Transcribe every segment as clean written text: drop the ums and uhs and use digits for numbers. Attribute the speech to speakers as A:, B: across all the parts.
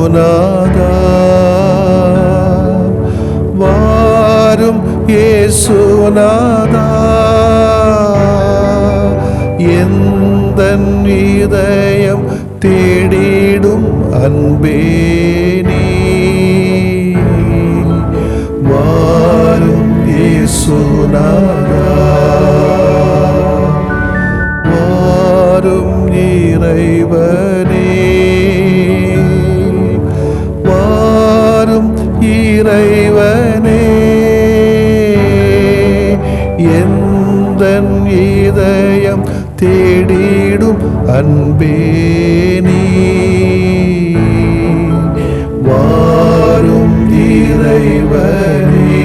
A: இயேசுநாதா வாரும் இயேசுநாதா எந்தன் இதயம் தேடிடும் அன்பே நீ வாரும் இயேசுநாதா வாரும் இறைவனே வாரும் இறைவனே எந்தன் இதயம் தேடிடும் அன்பே நீ வாரும் இறைவனே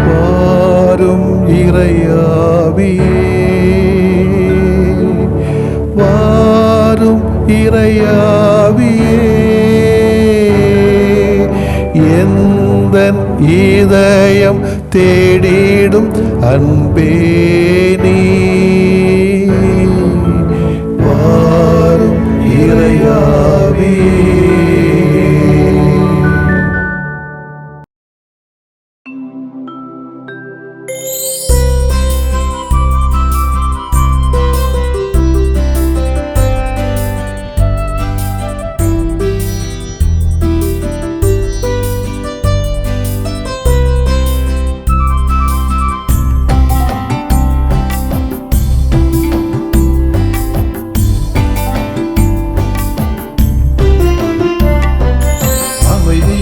A: வாரும் இறையாவியே வாரும் இறையாவியே எந்தன் இதயம் தேடிடும் அன்பே நீ வாரும் இறையாவியே.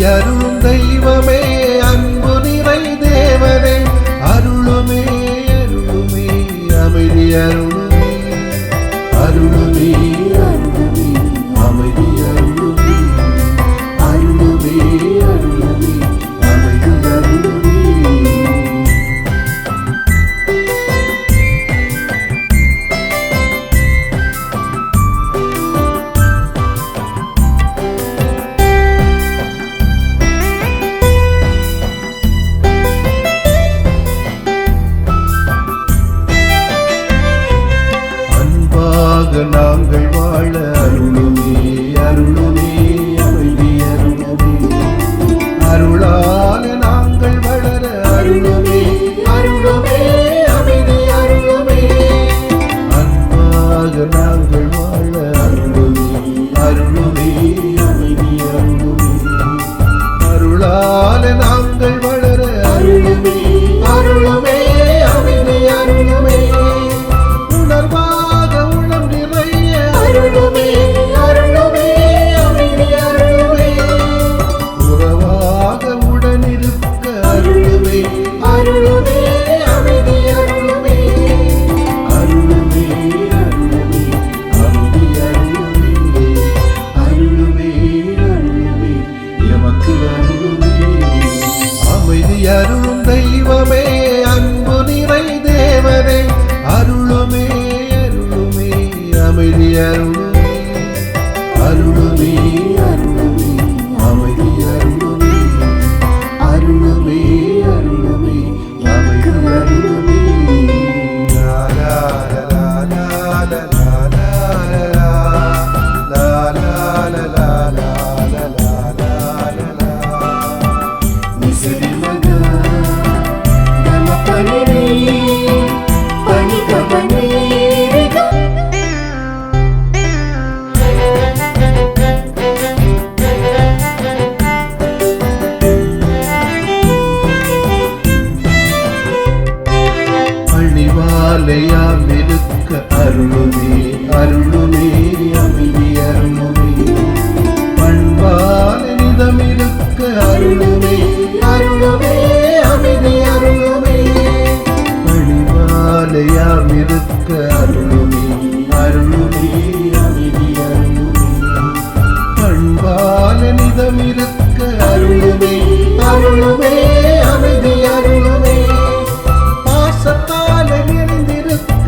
A: அருளும் தெய்வமே அன்பு நிறை தேவனே அருளுமே அருளுமே அமைதி அருளுமே அருளுமே அருளுமே அமைதி அருளுமே அருளுமே அருளுமே அமைதி அருளுமே. நாங்கள் வாழ அருளுமே அருளுமே அமைதி அருளுமே அருளால நாங்கள் வளர அருளுமே அருளுமே அமைதி அருளுமே அன்பாக நாங்கள் வாழ அருளுமே அருளுமே அமைதி அருளுமே அருளால நாங்கள் வளர அருளுமே அருளுமே அமைதி அருளுமே உணர்வாக உணம் நிறைய அருளுமே அருளுமே அமைதி அருளுமே உறவாக உடனிருக்க அருளுமே அருளுமே அமைதி அருளுமே அருளுமே அருளுமே அமைதி அருளுமே அருளுமே அருளுமே எமக்கு அருளுமே அமைதி அருளும் தெய்வமே அன்பு நிறை தேவனே அருளுமே அருளுமே அமைதி அருளுமே அருளுமே அருளுமே அமைதி அருளுமே அருளுமே அருளுமே அமைதி அருளுமே. லா லா லா லா லா லா லா லா லா அழிவாலையாம் இருக்க அருளுமே அருளுமே அமைதி அருளுமே பண்பான நிதம் இருக்க அருளுமே அருளுமே அமைதி அருளுமே அழிவாலையாம் இருக்க அருளுமே அருளுமே அமைதி அருளுமே பண்பான நிதம் இருக்க அருளுமே அருளுமே அமைதி அருளுமே பாசத்தால நிறைந்திருக்க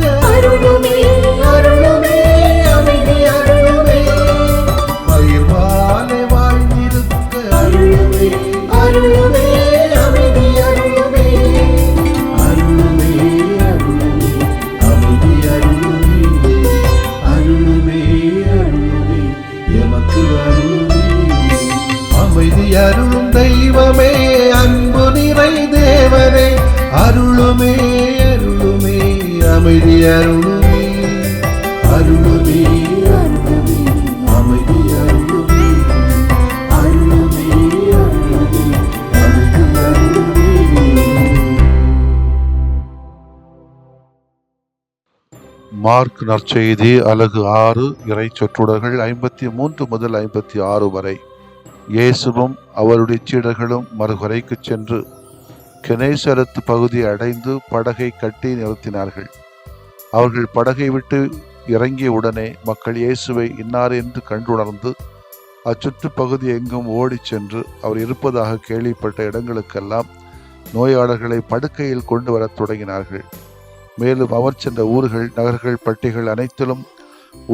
A: அமைதி அருளுமே அருளுமே அருளுமே அமைதி அருளுமே அருளுமே அருளுமே அமைதி அருளுமே.
B: மார்க் நற்செய்தி அலகு 6 இறை சொற்றொடர்கள் 53 முதல் 56 வரை. இயேசுவும் அவருடைய சீடர்களும் மறுகரைக்கு சென்று கெனேசரத்து பகுதியை அடைந்து படகை கட்டி நிறுத்தினார்கள். அவர்கள் படகை விட்டு இறங்கிய உடனே மக்கள் இயேசுவை இன்னார் என்று கண்டுணர்ந்து அச்சுற்று பகுதி எங்கும் ஓடிச் சென்று அவர் இருப்பதாக கேள்விப்பட்ட இடங்களுக்கெல்லாம் நோயாளர்களை படுக்கையில் கொண்டு வரத் தொடங்கினார்கள். மேலும் அவர் சென்ற ஊர்கள், நகர்கள், பட்டிகள் அனைத்திலும்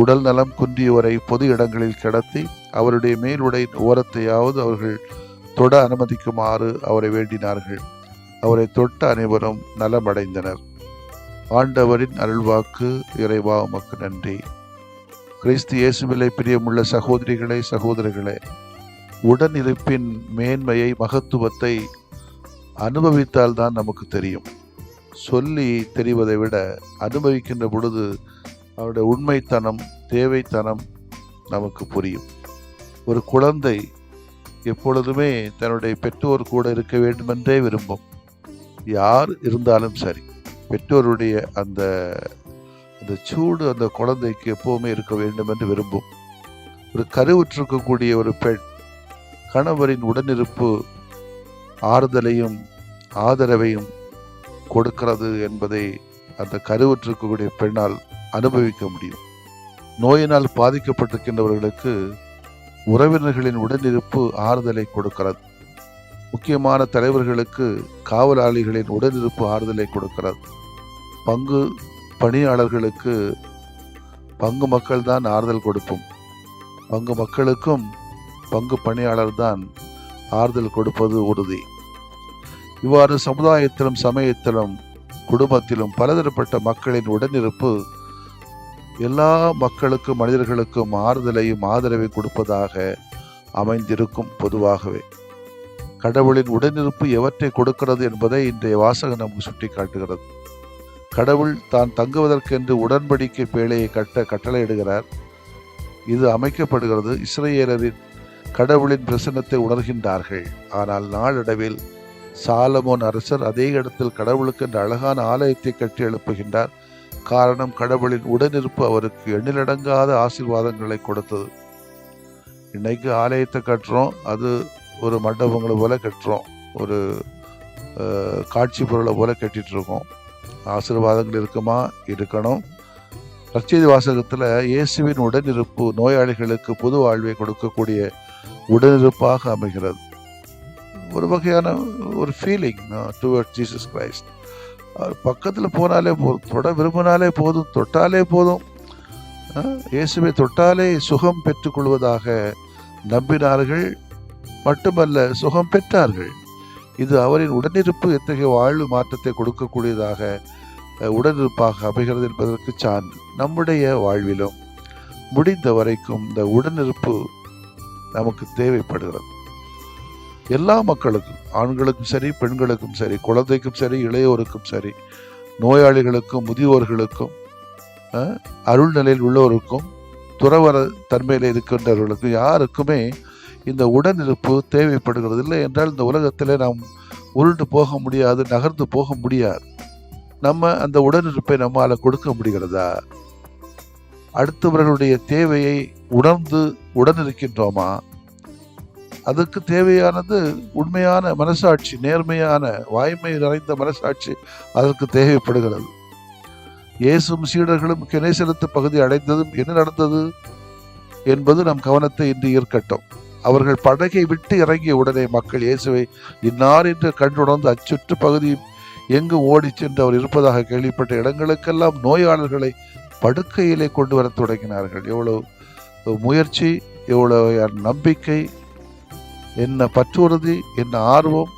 B: உடல் நலம் குன்றியவரை பொது இடங்களில் கிடத்தி அவருடைய மேலுடை ஓரத்தையாவது அவர்கள் தொட அனுமதிக்குமாறு அவரை வேண்டினார்கள். அவரை தொட்ட அனைவரும் நலமடைந்தனர். ஆண்டவரின் அருள்வாக்கு. இறைவா உமக்கு நன்றி. கிறிஸ்து இயேசுவிலே பிரியமுள்ள சகோதரிகளே, சகோதரர்களே, உடனிருப்பின் மேன்மையை, மகத்துவத்தை அனுபவித்தால்தான் நமக்கு தெரியும். சொல்லி தெரிவதை விட அனுபவிக்கின்ற பொழுது அவருடைய உண்மைத்தனம், தேவைத்தனம் நமக்கு புரியும். ஒரு குழந்தை எப்பொழுதுமே தன்னுடைய பெற்றோர் கூட இருக்க வேண்டுமென்றே விரும்பும். யார் இருந்தாலும் சரி, பெற்றோருடைய அந்த சூடு அந்த குழந்தைக்கு எப்போவுமே இருக்க வேண்டும் என்று விரும்பும். ஒரு கருவுற்றிருக்கக்கூடிய ஒரு பெண் கணவரின் உடனிருப்பு ஆறுதலையும் ஆதரவையும் கொடுக்கிறது என்பதை அந்த கருவுற்றிருக்கக்கூடிய பெண்ணால் அனுபவிக்க முடியும். நோயினால் பாதிக்கப்பட்டிருக்கின்றவர்களுக்கு உறவினர்களின் உடனிருப்பு ஆறுதலை கொடுக்கிறது. முக்கியமான தலைவர்களுக்கு காவலாளிகளின் உடனிருப்பு ஆறுதலை கொடுக்கிறது. பங்கு பணியாளர்களுக்கு பங்கு மக்கள் தான் ஆறுதல் கொடுப்போம். பங்கு மக்களுக்கும் பங்கு பணியாளர் தான் ஆறுதல் கொடுப்பது உறுதி. இவ்வாறு சமுதாயத்திலும் சமயத்திலும் குடும்பத்திலும் பலதரப்பட்ட மக்களின் உடனிருப்பு எல்லா மக்களுக்கும், மனிதர்களுக்கும் ஆறுதலையும் ஆதரவை கொடுப்பதாக அமைந்திருக்கும். பொதுவாகவே கடவுளின் உடனிருப்பு எவற்றை கொடுக்கிறது என்பதை இன்றைய வாசகம் நமக்கு சுட்டி காட்டுகிறது. கடவுள் தான் தங்குவதற்கென்று உடன்படிக்கை பேழையை கட்ட கட்டளையிடுகிறார். இது அமைக்கப்படுகிறது. இஸ்ரவேலரின் கடவுளின் பிரசன்னத்தை உணர்கின்றார்கள். ஆனால் நாளடைவில் சாலமோன் அரசர் அதே இடத்தில் கடவுளுக்கென்று அழகான ஆலயத்தை கட்டி எழுப்புகின்றார். காரணம், கடவுளின் உடனிருப்பு அவருக்கு எண்ணிலடங்காத ஆசீர்வாதங்களை கொடுத்தது. இன்னைக்கு ஆலயத்தை கட்டுறோம், அது ஒரு மண்டபங்களை போல கட்டுறோம், ஒரு காட்சி பொருளை போல கட்டிட்டு இருக்கோம். ஆசீர்வாதங்கள் இருக்குமா? இருக்கணும். நற்செய்தி வாசகத்தில் இயேசுவின் உடனிருப்பு நோயாளிகளுக்கு புது வாழ்வை கொடுக்கக்கூடிய உடனிருப்பாக அமைகிறது. ஒரு வகையான ஒரு ஃபீலிங் டுவர்ட்ஸ் ஜீசஸ் கிரைஸ்ட். பக்கத்தில் போனாலே போதும், தொட விரும்பினாலே போதும், தொட்டாலே போதும். இயேசுவை தொட்டாலே சுகம் பெற்றுக்கொள்வதாக நம்பினார்கள். மட்டுமல்ல, சுகம் பெற்றார்கள். இது அவரின் உடனிருப்பு எத்தகைய வாழ்வு மாற்றத்தை கொடுக்கக்கூடியதாக உடனிருப்பாக அமைகிறது என்பதற்கு சான்று. நம்முடைய வாழ்விலும் முடிந்த வரைக்கும் இந்த உடனிருப்பு நமக்கு தேவைப்படுகிறது. எல்லா மக்களுக்கும், ஆண்களுக்கும் சரி, பெண்களுக்கும் சரி, குழந்தைக்கும் சரி, இளையோருக்கும் சரி, நோயாளிகளுக்கும், முதியோர்களுக்கும், அருள் நிலையில் உள்ளவருக்கும், துறவர தன்மையில் இருக்கின்றவர்களுக்கும், யாருக்குமே இந்த உடனிருப்பு தேவைப்படுகிறது. இல்லை என்றால் இந்த உலகத்தில் நாம் உருண்டு போக முடியாது, நகர்ந்து போக முடியாது. நம்ம அந்த உடனிருப்பை நம்மால் கொடுக்க முடிகிறதா? அடுத்தவர்களுடைய தேவையை உணர்ந்து உடனிருக்கின்றோமா? அதற்கு தேவையானது உண்மையான மனசாட்சி, நேர்மையான வாய்மை நிறைந்த மனசாட்சி அதற்கு தேவைப்படுகிறது. இயேசும் சீடர்களும் கெனேசரத்து பகுதி அடைந்ததும் என்ன நடந்தது என்பது நம் கவனத்தை இன்று ஈர்க்கட்டும். அவர்கள் படகை விட்டு இறங்கிய உடனே மக்கள் இயேசுவை இன்னார் என்று கண்டுணர்ந்து அச்சுற்று பகுதி எங்கு ஓடி சென்று அவர் இருப்பதாக கேள்விப்பட்ட இடங்களுக்கெல்லாம் நோயாளர்களை படுக்கையிலே கொண்டு வர தொடங்கினார்கள். எவ்வளவு முயற்சி, எவ்வளவு நம்பிக்கை, என்ன பற்றுறுதி, என்ன ஆர்வம்!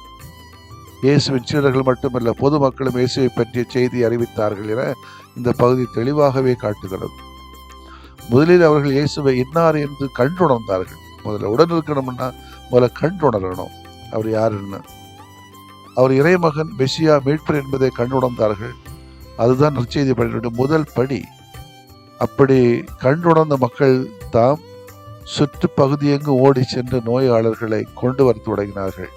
B: இயேசுவின் சீடர்கள் மட்டுமல்ல, பொதுமக்களும் இயேசுவை பற்றிய செய்தி அறிவித்தார்கள் என இந்த பகுதி தெளிவாகவே காட்டுகிறது. முதலில் அவர்கள் இயேசுவை இன்னார் என்று கண்டுணர்ந்தார்கள். முதல்ல உடன் இருக்கணும்னா முதல்ல கண்டுணரணும் அவர் யாருன்னு. அவர் இறைமகன், மெசியா, மீட்பர் என்பதை கண்டுணர்ந்தார்கள். அதுதான் நற்செய்தி பணியினுடைய முதல் படி. அப்படி கண்டுணர்ந்த மக்கள் தாம் சுற்று பகுதியெங்கு ஓடி சென்று நோயாளர்களை கொண்டு வர தொடங்கினார்கள்.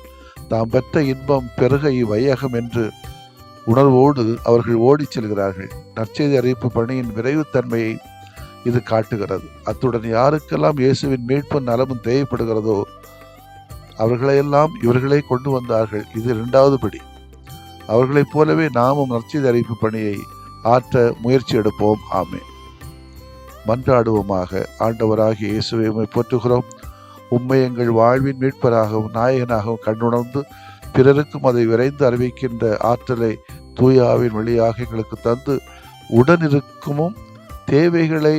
B: தாம் பெற்ற இன்பம் பெருக இவ்வையகம் என்று உணர்வோடு அவர்கள் ஓடி செல்கிறார்கள். நற்செய்தி அறிவிப்பு பணியின் விரைவுத்தன்மையை இது காட்டுகிறது. அத்துடன் யாருக்கெல்லாம் இயேசுவின் மீட்பும் நலமும் தேவைப்படுகிறதோ அவர்களையெல்லாம் இவர்களே கொண்டு வந்தார்கள். இது 2வது படி. அவர்களைப் போலவே நாமும் நற்செய்தி அறிவிப்பு பணியை ஆற்ற முயற்சி எடுப்போம். ஆமென். மன்றாடுவோமாக. ஆண்டவராகிய இயேசுவை உம்மை போற்றுகிறோம். உம்மை எங்கள் வாழ்வின் மீட்பராகவும் நாயகனாகவும் கண்டுணர்ந்து பிறருக்கும் அதை விரைந்து அறிவிக்கின்ற ஆற்றலை தூயாவின் வழியாக எங்களுக்கு தந்து உடனிருக்கமும் தேவைகளை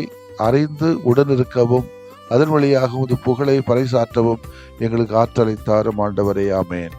B: அறிந்து உடனிருக்கவும் அதன் வழியாக உமது புகழை பறைசாற்றவும் எங்களுக்கு ஆற்றலை தாரும் ஆண்டவரே. ஆமென்.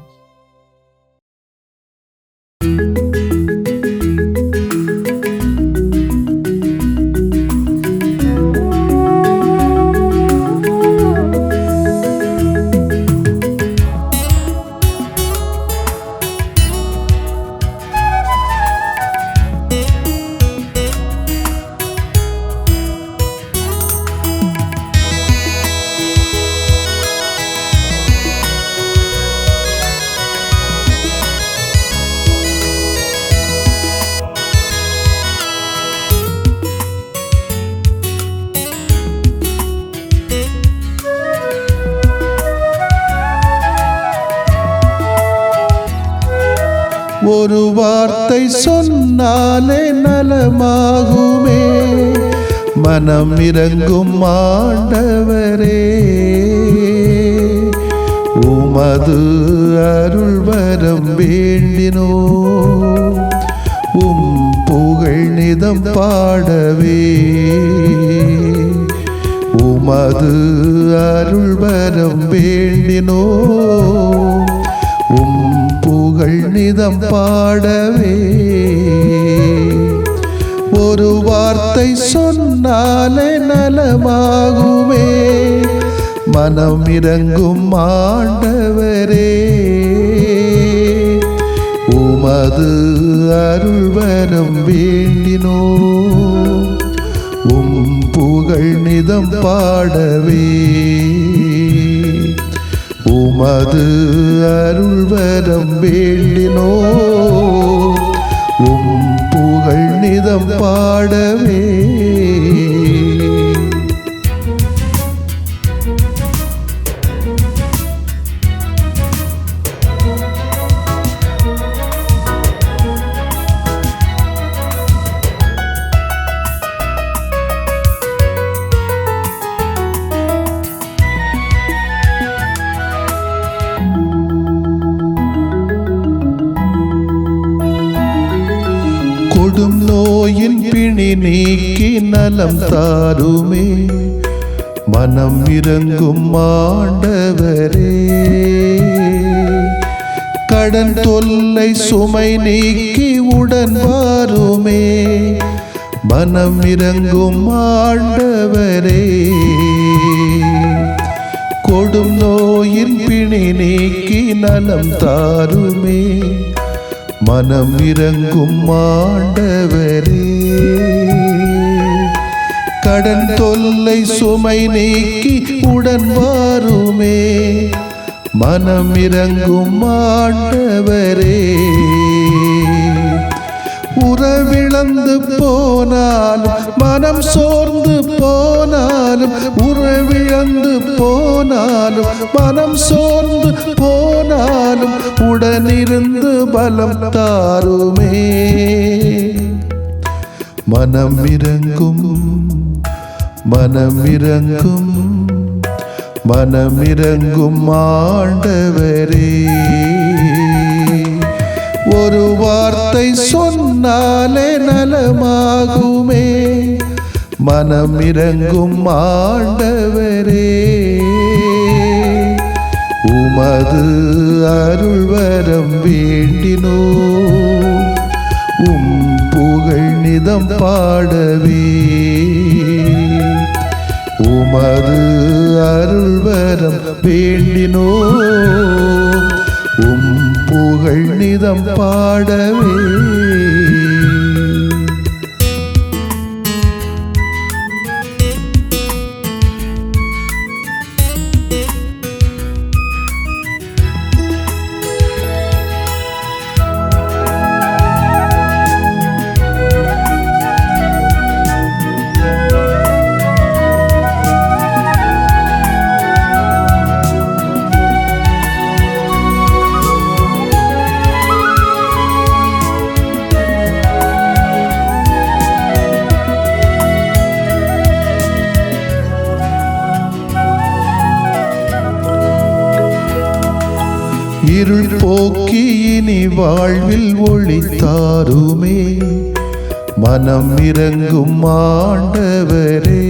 A: ஒரு வார்த்தை சொன்னாலே நலமாகுமே, மனம் இறங்கும் ஆண்டவரே. உமது அருள் வரம் வேண்டினோ, உம் புகழ் நிதம் பாடவே. உமது அருள் வரம் வேண்டினோ, உம் புகழ் நிதம் பாடவே. ஒரு வார்த்தை சொன்னாலே நலமாகுமே, மனம் இறங்கும் ஆண்டவரே. உமது அருள் வரம் வேண்டினோ, உம் புகழ் நிதம் பாடவே. உமது அருள் வரம் வேண்டினோ, உம் புகழ் நிதம் பாடவே. கொடும் நோயின் பிணி நீக்கி நலம் தாருமே, மனம் இறங்கும் ஆண்டவரே. கடன் தொல்லை சுமை நீக்கி உடன் வாருமே, மனம் இறங்கும் ஆண்டவரே. கொடும் நோயின் பிணி நீக்கி நலம் தாருமே, மனம் இறங்கும் ஆண்டவரே. கடன் தொல்லை சுமை நீக்கி உடன் வாருமே, மனம் இறங்கும் ஆண்டவரே. உறவிழந்து போனாலும் மனம் சோர்ந்து போனாலும், உறவிழந்து போனாலும் மனம் சோர்ந்து போனாலும், உடனிருந்து பலம் தாருமே. மனம் இறங்கும், மனம் இறங்கும், மனம் இறங்கும் ஆண்டவரே. ஒரு வார்த்தை சொன்னாலே நலமாகுமே, மனம் இறங்கும் ஆண்டவரே. உமது அருள் வரம் வேண்டினோ, உம் புகழ் நிதம் பாடவே. உமது அருள் வரம் வேண்டினோ, உம் புகழ் நிதம் பாடவே. போக்கி இனி வாழ்வில் ஒளி தாருமே. மனம் இறங்கும் ஆண்டவரே,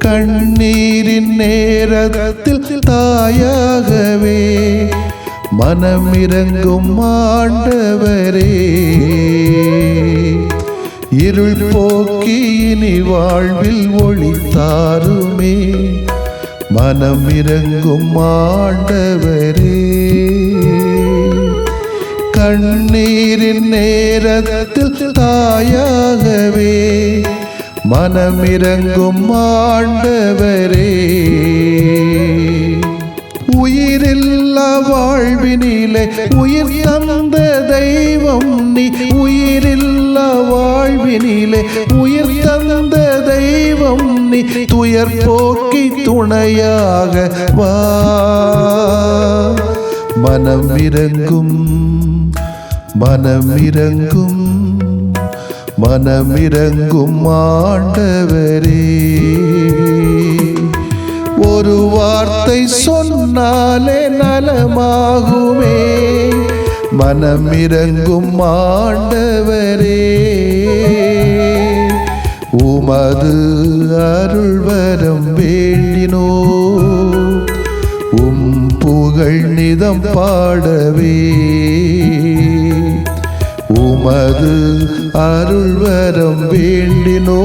A: கண்ணீரின் நேரத்தில் தாயாகவே மனம் இறங்கும் ஆண்டவரே. இருள் போக்கி இனி வாழ்வில் ஒளி தாருமே. மனம் இறங்கும் ஆண்டவரே, கண்ணீரின் நேரத்தில் தாயாகவே மனம் இறங்கும் ஆண்டவரே. உயிரில்லா வாழ்வினிலே உயிர் தந்த தெய்வம் நீ. உயிரில்லா வாழ்வினிலே உயிர் தந்த தெய்வம் நீ. துயர் போக்கி துணையாக வா. மனம் இறங்கும் மனம் இறங்கும் மனம் இறங்கும் ஆண்டவரே. ஒரு வார்த்தை சொன்னாலே நலமாகுமே. மனம் இறங்கும் ஆண்டவரே, உமது அருள்வரம் வேண்டினோ. புகழ் நிதம் பாடவே உமது அருள்வரம் வேண்டினோ.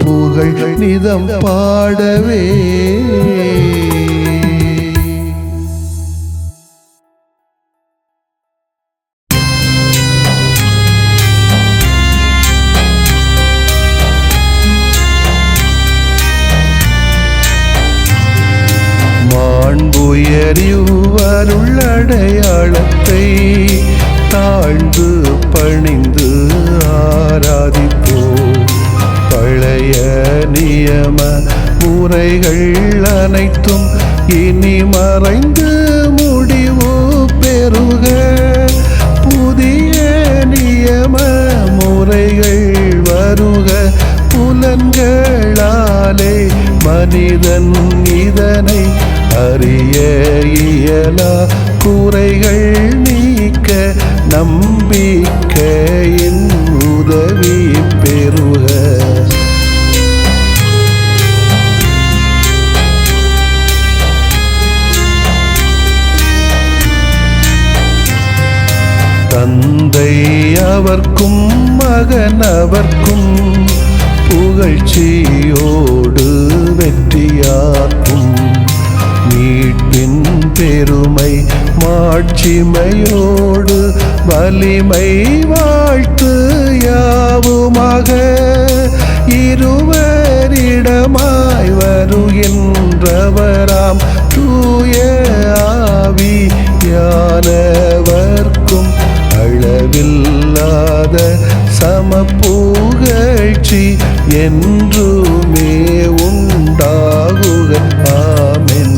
A: புகழ் நிதம் பாடவே. மாண்புயரிவருள் அடையாளத்தை தாழ்ந்து பணிந்து ஆராதிப்போம். பழைய நியம முறைகள் அனைத்தும் இனி மறைந்து முடிவு பெறுக. புதிய நியம முறைகள் வருக. புலன்களாலே மனிதன் இதனை அறிய இயலா. குறைகள் நீக்க நம்பிக்கையின் உதவி பெறுக. தந்தை அவர்க்கும் மகன் அவர்க்கும் புகழ்ச்சியோடு வெற்றியாக்கும். மீட்பின் பெருமை மாட்சிமையோடு வலிமை வாழ்த்து யாவுமாக. இருவரிடமாய் வருகின்றவராம் தூய ஆவியானவர்க்கும் அளவில்லாத சமப்புகழ்ச்சி என்றுமே உண்டாகுக. ஆமென்.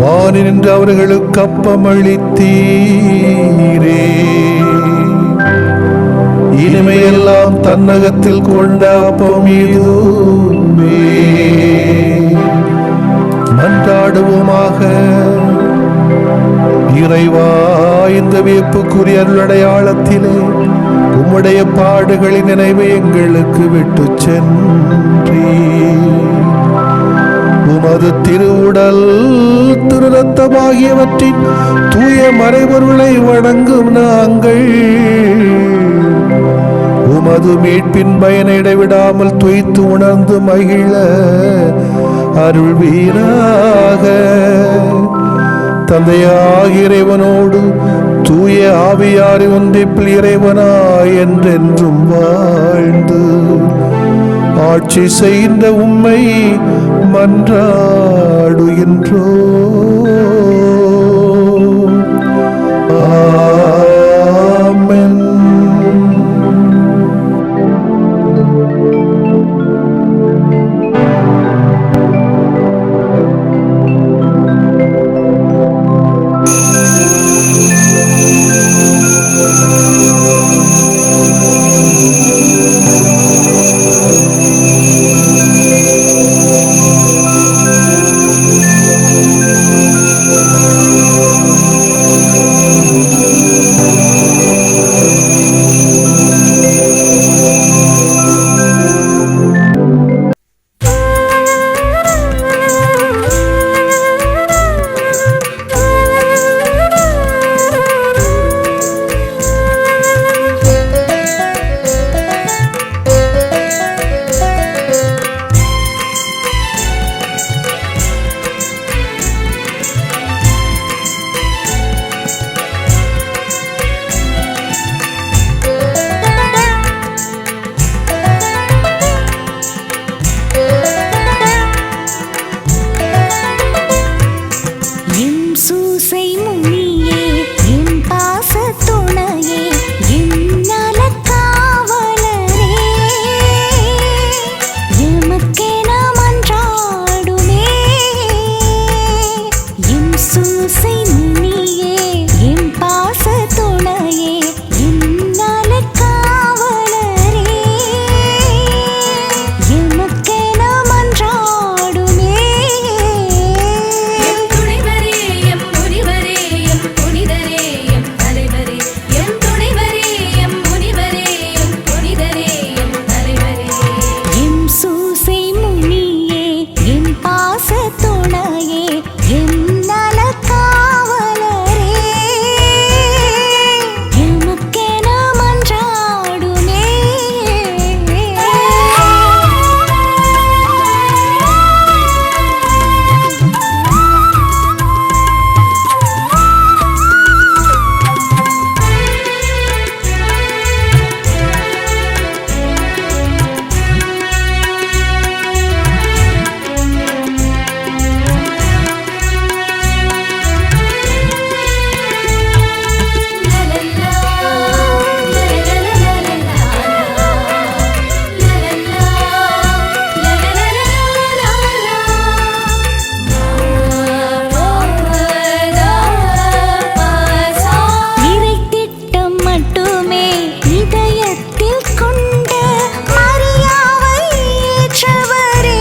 A: வானில் நின்று அவர்களுக்கு அப்பமளித்தீரே. இனிமையெல்லாம் தன்னகத்தில் கொண்ட அப்பம் இதுவே. மன்றாடுவோமாக. இறைவா, இந்த வியப்புக்குரிய அருளடையாளத்திலே உம்முடைய பாடுகளின் நினைவை எங்களுக்கு விட்டு சென்றீ. உமது திருவுடல் திரு ரத்தமாகியவற்றின் தூய மறைபொருளை வணங்கும் நாங்கள் உமது மீட்பின் பயனை இடைவிடாமல் துய்த்து உணர்ந்து மகிழ அருள்வீராக. தந்தையாகிய இறைவனோடு தூய ஆவியாரை ஒன்றிப்பில் இறைவனாய் என்றென்றும் வாழ்ந்து ஆட்சி செய்கின்ற உம்மை மன்றாடுகின்றோ. ஆமென்.
C: சூசை முனியே என் பாச துணையே என் நல காவலரே எமக்கென மன்றாடுமே என் சூசை முனியே என் பாச துணையே என் நல காவலரே எமக்கென மன்றாடுமே
D: எம் துணைவரே எம் முனிவரே எம் புனிதரே எம் தலைவரே எம் துணைவரே எம் முனிவரே எம் புனிதரே எம் தலைவரே
C: எம் சூசை முனியே என் பாச துணையே என் நல காவலரே எமக்கென மன்றாடுமே இறை திட்டம் மட்டுமே இதயத்தில் கொண்ட மரியாவை ஏற்றவரே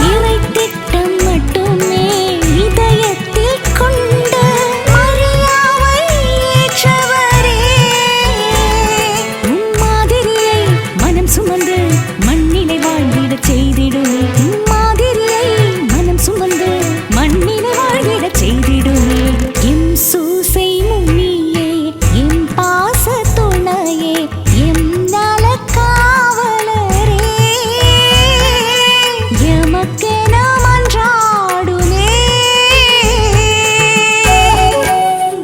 C: இறை திட்டம் மட்டுமே இதயத்தில் கொண்ட மரியாவை ஏற்றவரே உன் மாதிரியை மனம் சுமந்து மண்ணிலை வாழ்ந்திடச் செய்திடுமே உன் மாதிரியை மனம் சுமந்து மண்ணிலை வாழ்ந்திடச் செய்திடுமே எம் சூசை முனியே எம் பாச துணையே எம் நல காவலரே எமக்கென மன்றாடுமே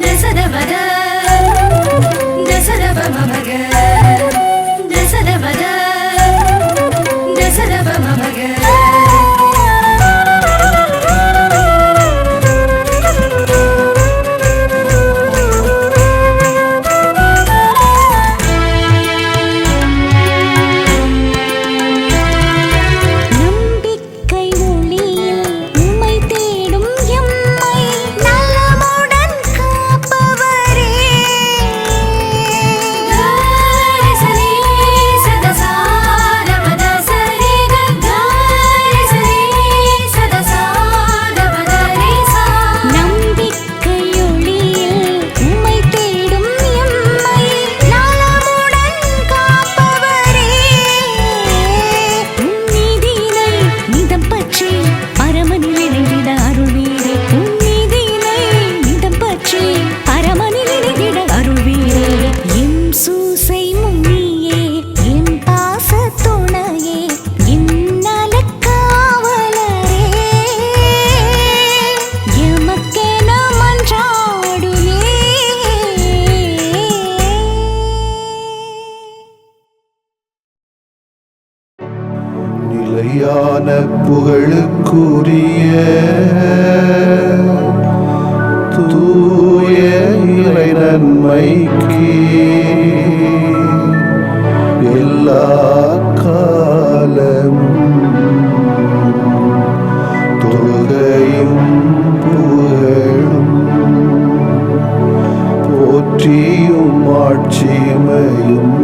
D: தசதபத தசதபமமக தசதபத தசதபமமக
C: நம்பிக்கை ஒளியில் உம்மை தேடும் எம்மை நலமுடன் காப்பவரே நம்பிக்கை ஒளியில் உம்மை தேடும் எம்மை நலமுடன் காப்பவரே உன் நீதியினை நிதம் பற்றி பரமனில் இணைந்திட அருள்வீரே உன் நீதியினை நிதம் பற்றி பரமனில் இணைந்திட அருள்வீரே எம் சூசை முனியே எம் பாச துணையே எம் நல காவலரே எமக்கென மன்றாடுமே
A: நிலையான புகழுக்குரிய தூய இறை நன்மைக்கு எல்லா காலமும் தொழுகையும் புகழும் போற்றியும் ஆட்சிமையும்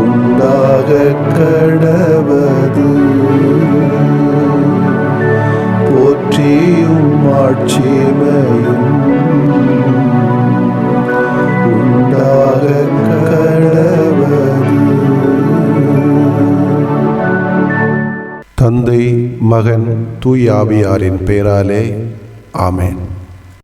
A: உண்டாக கடவது போற்றியும் ஆட்சிமையும் உண்டாக கடவது. தந்தை மகன் தூய் ஆவியாரின் பெயராலே ஆமென்.